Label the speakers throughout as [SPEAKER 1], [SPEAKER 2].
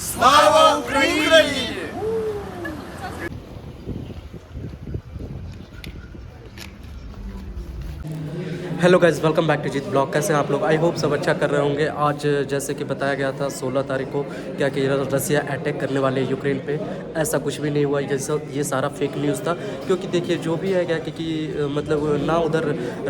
[SPEAKER 1] Слава Україні!
[SPEAKER 2] Hello guys, welcome back to Jeet blog. कैसे हैं आप लोग? आई होप सब अच्छा कर रहे होंगे। आज जैसे कि बताया गया था 16 तारीख को क्या कि रसिया अटैक करने वाले यूक्रेन पे, ऐसा कुछ भी नहीं हुआ। ये सारा फेक न्यूज़ था। क्योंकि देखिए जो भी है क्या कि मतलब ना उधर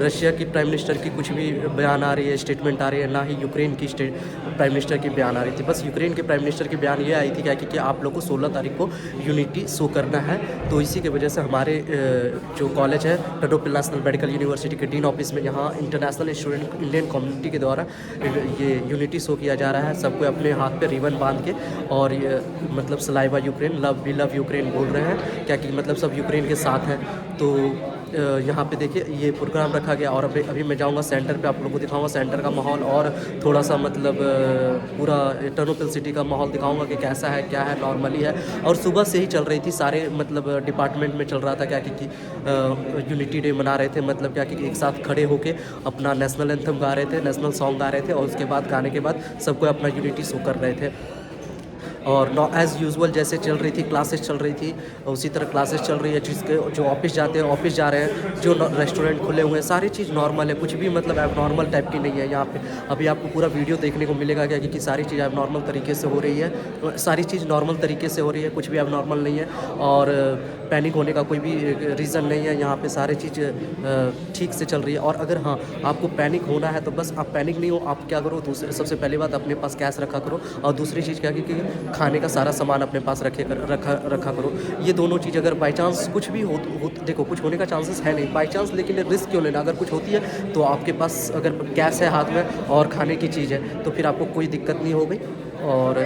[SPEAKER 2] रशिया की प्राइम मिनिस्टर की कुछ भी बयान आ रही है, स्टेटमेंट आ रही है, ना ही यूक्रेन की प्राइम मिनिस्टर की बयान आ रही थी। बस यूक्रेन के प्राइम मिनिस्टर की बयान ये आई थी क्या कि आप लोग को 16 तारीख को यूनिटी शो करना है। तो इसी की वजह से हमारे जो कॉलेज है टडोपिल नेशनल मेडिकल यूनिवर्सिटी के डीन ऑफिस में यहाँ इंटरनेशनल स्टूडेंट इंडियन कम्युनिटी के द्वारा ये यूनिटी शो किया जा रहा है। सबको अपने हाथ पे रिबन बांध के और ये मतलब saliva Ukraine, love we love Ukraine बोल रहे हैं क्या कि मतलब सब यूक्रेन के साथ हैं। तो यहाँ पे देखिए ये प्रोग्राम रखा गया और अभी मैं जाऊँगा सेंटर पे, आप लोगों को दिखाऊंगा सेंटर का माहौल और थोड़ा सा मतलब पूरा टर्नोपिल सिटी का माहौल दिखाऊंगा कि कैसा है, क्या है, नॉर्मली है। और सुबह से ही चल रही थी, सारे मतलब डिपार्टमेंट में चल रहा था क्या कि यूनिटी डे मना रहे थे। मतलब क्या कि एक साथ खड़े होके अपना नेशनल एंथम गा रहे थे, नेशनल सॉन्ग गा रहे थे और उसके बाद गाने के बाद सबको अपना यूनिटी शो कर रहे थे। और एज़ यूजुअल जैसे चल रही थी, क्लासेस चल रही थी, उसी तरह क्लासेस चल रही है। जिसके जो ऑफिस जाते हैं ऑफिस जा रहे हैं, जो रेस्टोरेंट खुले हुए हैं, सारी चीज़ नॉर्मल है। कुछ भी मतलब एब नॉर्मल टाइप की नहीं है यहाँ पे। अभी आपको पूरा वीडियो देखने को मिलेगा क्या कि सारी चीज़ एब नॉर्मल तरीके से हो रही है, सारी चीज़ नॉर्मल तरीके से हो रही है, कुछ भी एब नॉर्मल नहीं है और पैनिक होने का कोई भी रीज़न नहीं है। यहाँ पे सारी चीज़ ठीक से चल रही है। और अगर हाँ आपको पैनिक होना है तो बस आप पैनिक नहीं हो, आप क्या करो, सबसे पहली बात अपने पास कैश रखा करो और दूसरी चीज़ क्या कि खाने का सारा सामान अपने पास रखा करो। ये दोनों चीज़ अगर बाई चांस कुछ भी हो देखो कुछ होने का चांसेस है नहीं बाई चांस, लेकिन रिस्क क्यों लेना। अगर कुछ होती है तो आपके पास अगर कैश है हाथ में और खाने की चीज़ है तो फिर आपको कोई दिक्कत नहीं होगी। और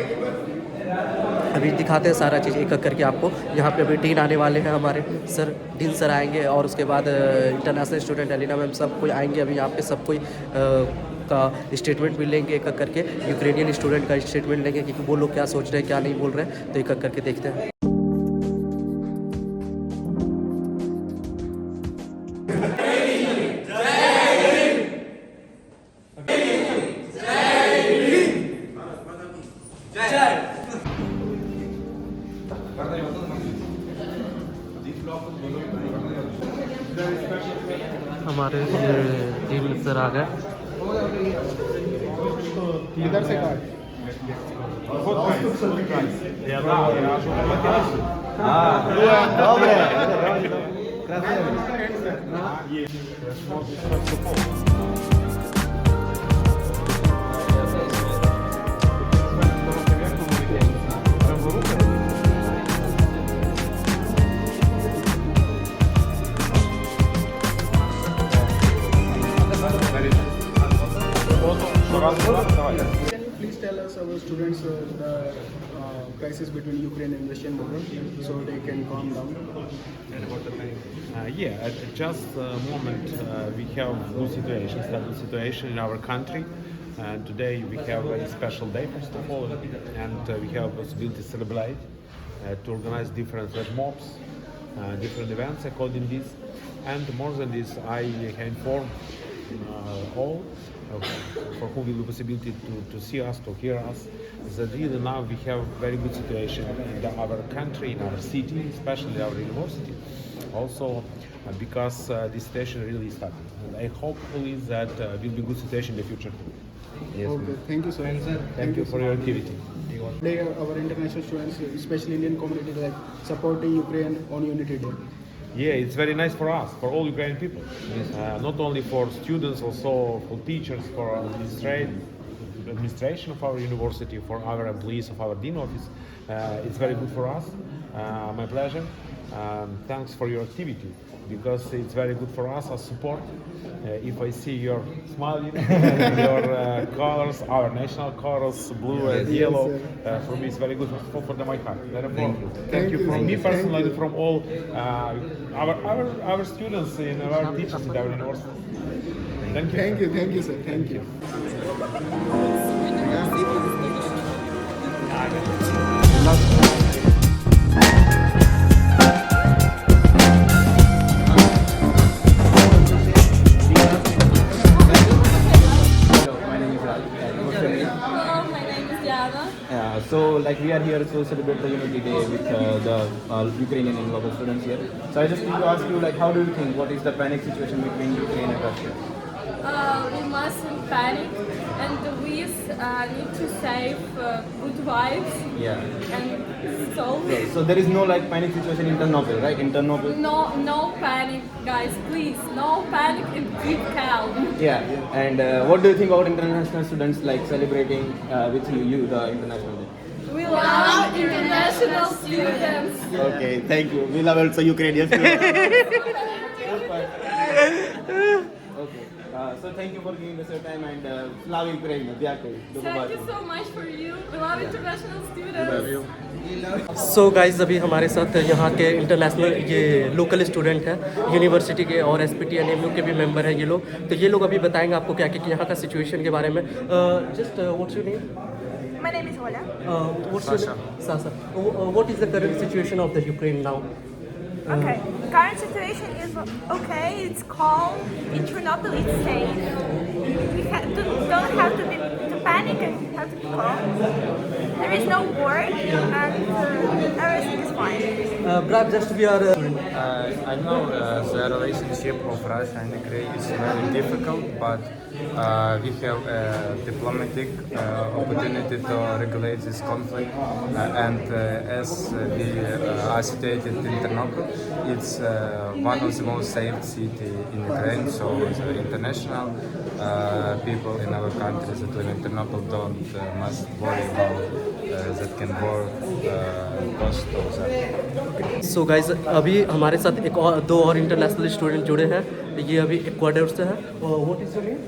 [SPEAKER 2] अभी दिखाते हैं सारा चीज़ एक एक करके आपको। यहाँ पे अभी डीन आने वाले हैं, हमारे सर डीन सर आएंगे और उसके बाद इंटरनेशनल स्टूडेंट एलिना मैम सब कोई आएंगे। अभी यहाँ पे सब कोई का स्टेटमेंट भी लेंगे एक एक करके, यूक्रेनियन स्टूडेंट का स्टेटमेंट लेंगे कि वो लोग क्या सोच रहे हैं क्या नहीं बोल रहे हैं। तो एक एक करके देखते हैं। हमारे डीन सर आ गए।
[SPEAKER 3] इधर से काट। Добре. Can you please tell us our students the crisis between Ukraine and Russian border so they can calm down?
[SPEAKER 4] At just the moment we have good situation, stable situation in our country. And today we have a very special day first of all, and we have possibility to celebrate, to organize different flash mobs, different events according to this. And more than this, I inform all for whom will be possibility to see us, to hear us, that really now we have very good situation in our country, in our city, especially our university. Also because this situation really started. And I hope that will be good situation in the future. Yes,
[SPEAKER 3] Okay, thank you, sir.
[SPEAKER 4] Thank you for your activity.
[SPEAKER 3] Today, our international students, especially Indian community, like supporting Ukraine on Unity Day.
[SPEAKER 4] Yeah, it's very nice for us, for all Ukrainian people. Not only for students, also for teachers, for administration of our university, for our employees of our dean office. It's very good for us. My pleasure. Thanks for your activity, because it's very good for us as support. If I see your smiling, your colors, our national colors, blue and yellow, for me it's very good for my heart. Therefore, thank you from me personally, from all our students and our teachers in our university. Thank you.
[SPEAKER 3] Thank you, sir. Thank you.
[SPEAKER 5] My name is Ghana.
[SPEAKER 6] So like we are here to celebrate the Unity Day with the Ukrainian and local students here. So I just need to ask you, like, how do you think, what is the panic situation between Ukraine and Russia?
[SPEAKER 5] We mustn't panic, and we need to save good vibes
[SPEAKER 6] Yeah.
[SPEAKER 5] and souls.
[SPEAKER 6] So there is no like panic situation in Ternopil, right? In Ternopil.
[SPEAKER 5] No panic, guys. Please, no panic and keep calm.
[SPEAKER 6] Yeah. And what do you think about international students like celebrating with you the international day?
[SPEAKER 5] We love international students.
[SPEAKER 6] Okay, thank you. We love also Ukrainian students. Okay. So thank you for giving us your time and Slava Ukraine. Дякую. До
[SPEAKER 5] Thank you
[SPEAKER 6] побачення.
[SPEAKER 5] so much for you. We love international students.
[SPEAKER 2] So guys अभी हमारे साथ यहाँ के international ये local student हैं university के और SPT NMU के भी मेंबर हैं ये लोग। तो ये लोग अभी बताएंगे आपको क्या कि यहाँ का सिचुएशन के बारे में। Just what's your name?
[SPEAKER 7] My name is Ola.
[SPEAKER 2] What's your name? Sasha. What is the current situation of the Ukraine now?
[SPEAKER 7] Okay. Current situation is okay. It's calm. In Chernobyl, it's safe. We don't have to panic and have to be calm. There is no war, and everything is fine.
[SPEAKER 2] Brad, just we are.
[SPEAKER 8] I know the relationship of Russia and Ukraine is very difficult, but we have a diplomatic opportunity to regulate this conflict. And as we are situated in Ternopil, it's one of the most safe cities in Ukraine. So the international people in our country that live in Ternopil don't must worry about that can war cost of that.
[SPEAKER 2] So guys अभी हमारे साथ एक और दो और international student जुड़े हैं। ये अभी इक्वाडोर से हैं। What is your name?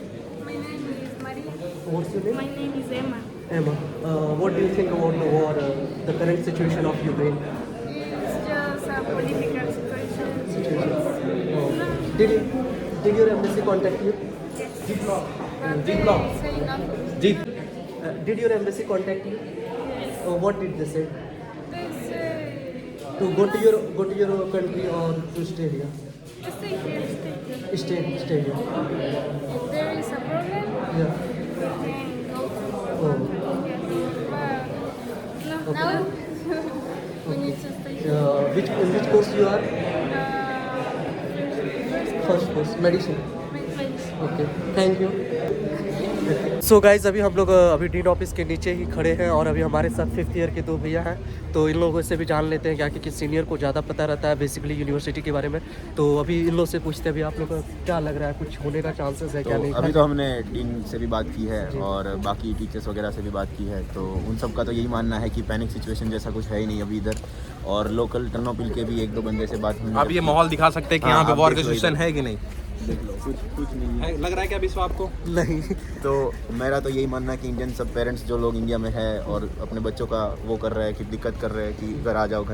[SPEAKER 7] My name is Maria.
[SPEAKER 2] What's your name?
[SPEAKER 7] My name is Emma.
[SPEAKER 2] Emma. What do you think about the war, the current situation of Ukraine?
[SPEAKER 7] It's just a political situation.
[SPEAKER 2] Did your embassy contact you?
[SPEAKER 7] Yes.
[SPEAKER 2] Did your embassy contact you?
[SPEAKER 7] Yes.
[SPEAKER 2] What did they say?
[SPEAKER 7] They say,
[SPEAKER 2] To go to your country or to stay here?
[SPEAKER 7] stay here, stay here.
[SPEAKER 2] Stay here.
[SPEAKER 7] If there is a problem,
[SPEAKER 2] Yeah.
[SPEAKER 7] then go to
[SPEAKER 2] Oh.
[SPEAKER 7] yes. But now we need to stay here.
[SPEAKER 2] Which course you are?
[SPEAKER 7] First
[SPEAKER 2] First course, medicine.
[SPEAKER 7] medicine.
[SPEAKER 2] Okay thank you. So guys अभी हम लोग अभी dean office के नीचे ही खड़े हैं और अभी हमारे साथ 5th ईयर के दो भैया हैं। तो इन लोगों से भी जान लेते हैं क्या कि सीनियर को ज़्यादा पता रहता है बेसिकली यूनिवर्सिटी के बारे में। तो अभी इन लोगों से पूछते हैं अभी आप लोग को क्या लग रहा है, कुछ होने का चांसेस है क्या नहीं?
[SPEAKER 6] अभी तो हमने डीन से भी बात की है और बाकी टीचर्स वगैरह से भी बात की है। तो उन सब का तो यही मानना है कि पैनिक सिचुएशन जैसा कुछ है ही नहीं अभी इधर। और लोकल टर्नोपिल के भी एक दो बंदे से बात हुई।
[SPEAKER 9] आप ये माहौल दिखा सकते हैं कि यहाँ पे
[SPEAKER 6] आप
[SPEAKER 9] वॉर
[SPEAKER 6] देख
[SPEAKER 9] का
[SPEAKER 6] लो
[SPEAKER 9] सिचुएशन है कि नहीं?
[SPEAKER 6] देख लो कुछ नहीं है।
[SPEAKER 9] लग रहा है क्या विश्व आपको?
[SPEAKER 2] नहीं।
[SPEAKER 6] तो मेरा तो यही मानना है कि इंडियन सब पेरेंट्स जो लोग इंडिया में है और अपने बच्चों का वो कर रहे हैं कि दिक्कत कर रहे हैं कि घर आ जाओ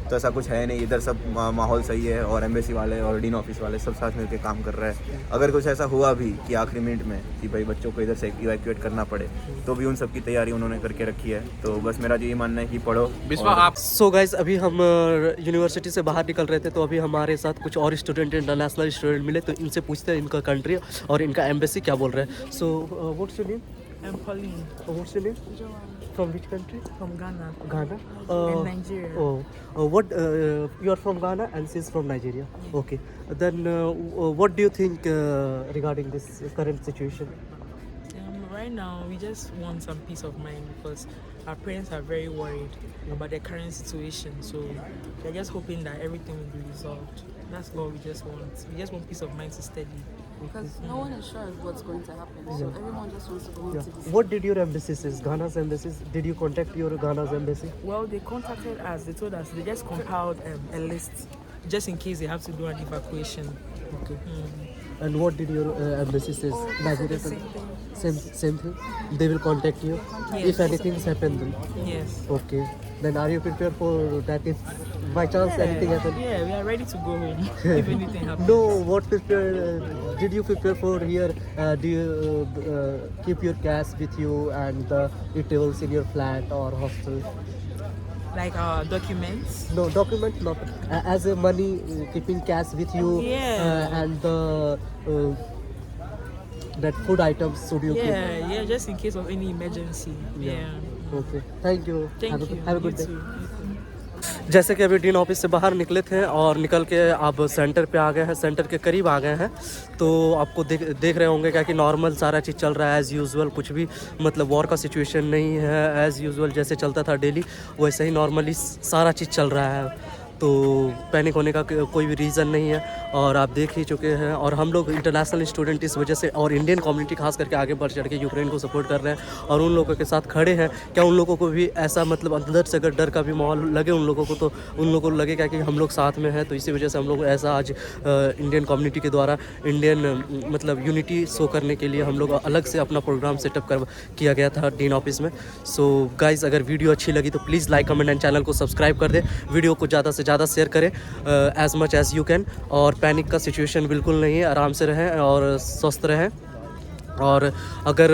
[SPEAKER 6] तो ऐसा कुछ है नहीं। इधर सब माहौल सही है और एम्बेसी वाले और डीन ऑफिस वाले सब साथ मिलकर काम कर रहे हैं। अगर कुछ ऐसा हुआ भी कि आखिरी मिनट में कि भाई बच्चों को इधर से इवैक्यूएट करना पड़े तो भी उन सब की तैयारी उन्होंने करके रखी है। तो बस मेरा यही मानना है कि पढ़ो।
[SPEAKER 9] विश्व
[SPEAKER 6] और
[SPEAKER 9] आप
[SPEAKER 2] सो गाइज अभी हम यूनिवर्सिटी से बाहर निकल रहे थे तो अभी हमारे साथ कुछ और स्टूडेंट इंटरनेशनल स्टूडेंट मिले तो इनसे पूछते हैं इनका कंट्री और इनका एम्बेसी क्या बोल रहे हैं। So what's your name?
[SPEAKER 10] I'm Pauline
[SPEAKER 2] what's your name? From which country?
[SPEAKER 10] from Ghana.
[SPEAKER 2] Ghana
[SPEAKER 10] And Nigeria.
[SPEAKER 2] What you are from Ghana and she is from Nigeria. Okay, then what do you think regarding this current situation?
[SPEAKER 10] Right now, we just want some peace of mind because our parents are very worried about the current situation. So they're just hoping that everything will be resolved. That's all we just want. We just want peace of mind to study.
[SPEAKER 5] Because no one is sure of what's going to happen. So everyone just wants to go
[SPEAKER 2] Yeah.
[SPEAKER 5] to this.
[SPEAKER 2] What did your embassy say? Ghana's embassy? Did you contact your Ghana's embassy?
[SPEAKER 10] Well, they contacted us. They told us they just compiled a list just in case they have to do an evacuation.
[SPEAKER 2] Okay. And what did your embassy say? Nigeria?
[SPEAKER 10] Same thing.
[SPEAKER 2] Same thing. They will contact you
[SPEAKER 10] Yes.
[SPEAKER 2] if anything happens. Then.
[SPEAKER 10] Yes.
[SPEAKER 2] Okay. Then are you prepared for that if by chance anything happens?
[SPEAKER 10] Yeah, we are ready to go home if anything happens.
[SPEAKER 2] No, what prepare? Did you prepare for here? Do you keep your cash with you and the eatables in your flat or hostel?
[SPEAKER 10] Like our documents.
[SPEAKER 2] No document, not as a money keeping cash with you.
[SPEAKER 10] Yeah.
[SPEAKER 2] And the that food items should you keep?
[SPEAKER 10] Yeah, just in case of any emergency. Yeah.
[SPEAKER 2] Okay, thank you,
[SPEAKER 10] Thank you.
[SPEAKER 2] Have a good
[SPEAKER 10] You
[SPEAKER 2] day.
[SPEAKER 10] too.
[SPEAKER 2] जैसे कि अभी dean office से बाहर निकले थे और निकल के अब सेंटर पे आ गए हैं, सेंटर के करीब आ गए हैं। तो आपको देख रहे होंगे क्या कि नॉर्मल सारा चीज़ चल रहा है एज़ यूजुअल, कुछ भी मतलब वॉर का सिचुएशन नहीं है। एज़ यूजुअल जैसे चलता था डेली वैसे ही नॉर्मली सारा चीज़ चल रहा है। तो पैनिक होने का कोई भी रीज़न नहीं है और आप देख ही चुके हैं। और हम लोग इंटरनेशनल स्टूडेंट इस वजह से और इंडियन कम्युनिटी खास करके आगे बढ़ चढ़ के यूक्रेन को सपोर्ट कर रहे हैं और उन लोगों के साथ खड़े हैं। क्या उन लोगों को भी ऐसा मतलब अंदर से अगर डर का भी माहौल लगे उन लोगों को, तो उन लोगों को लगे क्या कि हम लोग साथ में हैं। तो इसी वजह से हम लोग ऐसा आज इंडियन कम्युनिटी के द्वारा इंडियन मतलब यूनिटी शो करने के लिए हम लोग अलग से अपना प्रोग्राम सेटअप किया गया था डीन ऑफिस में। सो गाइज़, अगर वीडियो अच्छी लगी तो please like comment and channel को सब्सक्राइब कर दे। वीडियो को ज़्यादा से ज़्यादा शेयर करें as much as you can. और पैनिक का सिचुएशन बिल्कुल नहीं है, आराम से रहें और स्वस्थ रहें। और अगर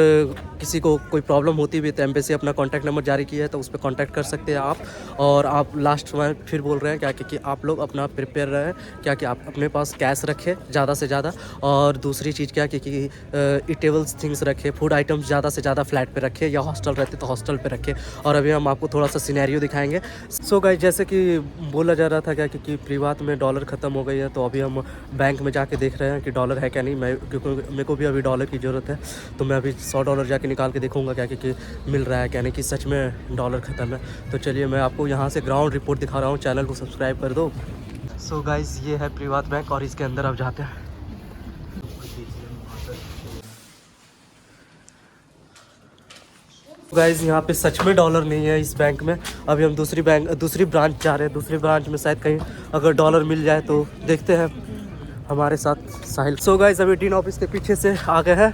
[SPEAKER 2] किसी को कोई प्रॉब्लम होती भी तो एम्बेसी अपना कॉन्टैक्ट नंबर जारी किया है तो उस पर कॉन्टैक्ट कर सकते हैं आप। और आप लास्ट में फिर बोल रहे हैं क्या कि आप लोग अपना प्रिपेयर रहें, क्या कि आप अपने पास कैश रखें ज़्यादा से ज़्यादा। और दूसरी चीज़ क्या कि ईटेबल्स थिंग्स रखें, फूड आइटम्स ज़्यादा से ज़्यादा फ्लैट पे रखें या हॉस्टल रहते तो हॉस्टल पे रखें। और अभी हम आपको थोड़ा सा सिनेरियो दिखाएंगे। सो गाइस, जैसे कि बोला जा रहा था क्या कि प्रीवात में डॉलर ख़त्म हो गई है, तो अभी हम बैंक में जाके देख रहे हैं कि डॉलर है क्या नहीं। क्योंकि मेरे को भी अभी डॉलर की ज़रूरत है, तो मैं अभी $100 जाके निकाल के देखूंगा क्या कि मिल रहा है क्या नहीं, कि सच में डॉलर ख़त्म है। तो चलिए मैं आपको यहाँ से ग्राउंड रिपोर्ट दिखा रहा हूँ, चैनल को सब्सक्राइब कर दो। सो गाइस, ये है प्रीवात बैंक और इसके अंदर अब जाते हैं। गाइस, यहाँ पे सच में डॉलर नहीं है इस बैंक में। अभी हम दूसरी ब्रांच जा रहे हैं। दूसरी ब्रांच में शायद कहीं अगर डॉलर मिल जाए तो देखते हैं। हमारे साथ साहिल। सो गाइस, अभी डीन ऑफिस के पीछे से आ गए हैं।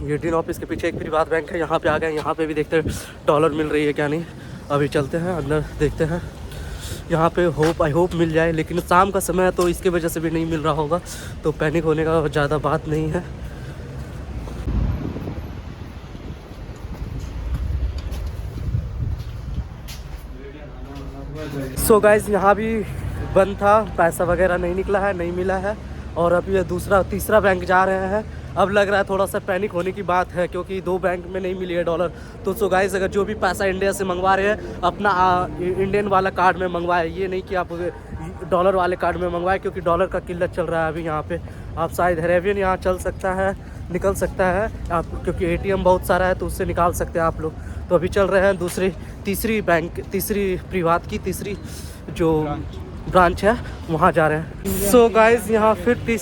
[SPEAKER 2] ये डीन ऑफिस के पीछे एक प्रीवात बैंक है, यहाँ पे आ गए हैं। यहाँ पे भी देखते हैं डॉलर मिल रही है क्या नहीं। अभी चलते हैं अंदर, देखते हैं। यहाँ पे आई होप मिल जाए, लेकिन शाम का समय है तो इसके वजह से भी नहीं मिल रहा होगा, तो पैनिक होने का ज़्यादा बात नहीं है। सो गाइस, यहाँ भी बंद था, पैसा वगैरह नहीं निकला है, नहीं मिला है। और अभी ये तीसरा बैंक जा रहे हैं। अब लग रहा है थोड़ा सा पैनिक होने की बात है, क्योंकि 2 बैंक में नहीं मिली है डॉलर। तो सो गाइस, अगर जो भी पैसा इंडिया से मंगवा रहे हैं अपना इंडियन वाला कार्ड में मंगवाए, ये नहीं कि आप डॉलर वाले कार्ड में मंगवाए, क्योंकि डॉलर का किल्लत चल रहा है अभी यहाँ पे। आप शायद हेरेवियन यहाँ चल सकता है, निकल सकता है आप, क्योंकि ATM बहुत सारा है तो उससे निकाल सकते हैं आप लोग। तो अभी चल रहे हैं तीसरी प्रीवात की तीसरी जो ब्रांच है वहाँ जा रहे हैं। सो गाइस, यहाँ फिर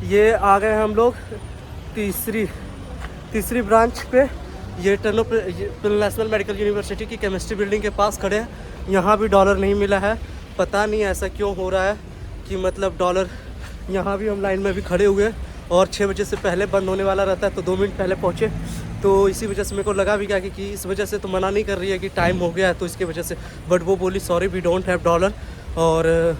[SPEAKER 2] ये आ गए हम लोग तीसरी ब्रांच पे। ये नेशनल मेडिकल यूनिवर्सिटी की केमिस्ट्री बिल्डिंग के पास खड़े हैं। यहाँ भी डॉलर नहीं मिला है, पता नहीं ऐसा क्यों हो रहा है कि मतलब डॉलर। यहाँ भी हम लाइन में भी खड़े हुए और 6 बजे से पहले बंद होने वाला रहता है, तो 2 मिनट पहले पहुँचे। तो इसी वजह से मेरे को लगा भी क्या कि इस वजह से तो मना नहीं कर रही है कि टाइम हो गया है, तो इसकी वजह से। बट वो बोली sorry we don't have dollar, और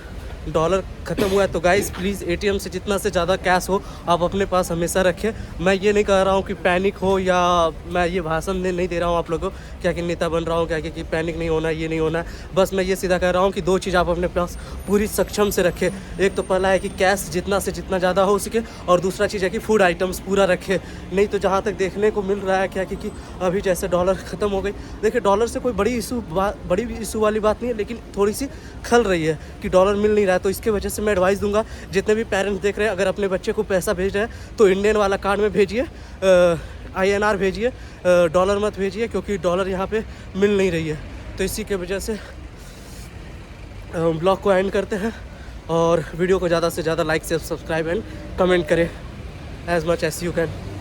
[SPEAKER 2] डॉलर ख़त्म हुआ है। तो गाइस, प्लीज़ ATM से जितना से ज़्यादा कैश हो आप अपने पास हमेशा रखें। मैं ये नहीं कह रहा हूँ कि पैनिक हो, या मैं ये भाषण नहीं दे रहा हूँ आप लोगों को क्या कि नेता बन रहा हूँ क्या कि पैनिक नहीं होना, ये नहीं होना है। बस मैं ये सीधा कह रहा हूँ कि 2 चीज़ आप अपने पास पूरी सक्षम से रखें। एक तो पहला है कि कैश जितना से जितना ज़्यादा हो सके, और दूसरा चीज़ है कि फूड आइटम्स पूरा रखें। नहीं तो जहाँ तक देखने को मिल रहा है क्या कि अभी जैसे डॉलर ख़त्म हो गई, देखिए डॉलर से कोई बड़ी इशू वाली बात नहीं है, लेकिन थोड़ी सी खल रही है कि डॉलर मिल नहीं रहा है। तो इसके वजह से मैं एडवाइस दूंगा जितने भी पेरेंट्स देख रहे हैं, अगर अपने बच्चे को पैसा भेज रहे हैं तो इंडियन वाला कार्ड में भेजिए, INR भेजिए, डॉलर मत भेजिए, क्योंकि डॉलर यहाँ पे मिल नहीं रही है। तो इसी के वजह से ब्लॉग को एंड करते हैं, और वीडियो को ज़्यादा से ज़्यादा लाइक से सब्सक्राइब एंड कमेंट करें as much as you can.